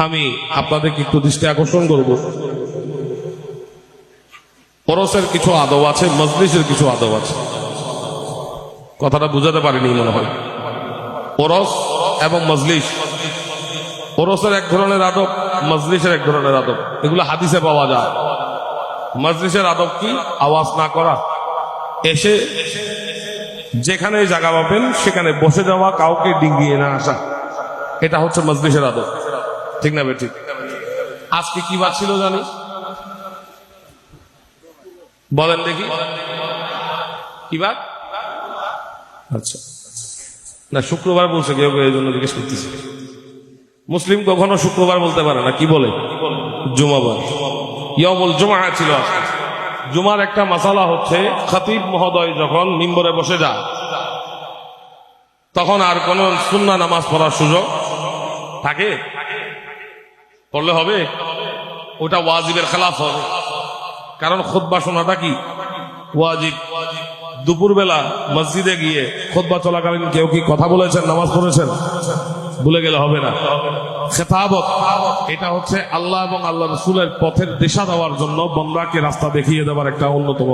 আমি আপনাদেরকে একটু দৃষ্টি আকর্ষণ করব। ওরসের কিছু আদব আছে, মজলিসের কিছু আদব আছে। কথাটা বুঝাতে পারিনি মনে হয়। ওরস এবং মজলিস, ওরসের এক ধরনের আদব, মজলিসের এক ধরনের আদব। এগুলো হাদিসে পাওয়া যায়। মজলিসের আদব কি? আওয়াজ না করা, এসে যেখানে জায়গা পাবেন সেখানে বসে যাওয়া, কাউকে ডিঙ্গিয়ে না আসা, এটা হচ্ছে মজলিসের আদব। ঠিক না ঠিক? আজকে কি বার ছিল জানি, বলেন দেখি কি বার? আচ্ছা, না শুক্রবার বলছে কেউ, এই জন্য জিজ্ঞেস করতেছি। মুসলিম কখনো শুক্রবার বলতে পারে না, কি বলে? জুমাবার, ইয়াউমুল জুমআ ছিল আজকে। জুমার একটা মাসালা হচ্ছে, খতিব মহোদয় যখন মিম্বরে বসে যায় তখন আর কোন সুন্নাহ নামাজ পড়ার সুযোগ থাকে? পড়লে হবে? ওটা ওয়াজিবের খেলাফ হবে, কারণ খুতবা শোনাটা কি ওয়াজিব। দুপুরবেলা মসজিদে গিয়ে খুতবা চলাকালীন কেউ কি কথা বলেছেন, নামাজ পড়েছেন? ভুলে গেলে হবে না। খেতাবত, এটা হচ্ছে আল্লাহ এবং আল্লাহ রাসূলের পথের দিশা দেওয়ার জন্য, বান্দাকে রাস্তা দেখিয়ে দেওয়ার একটা অন্যতম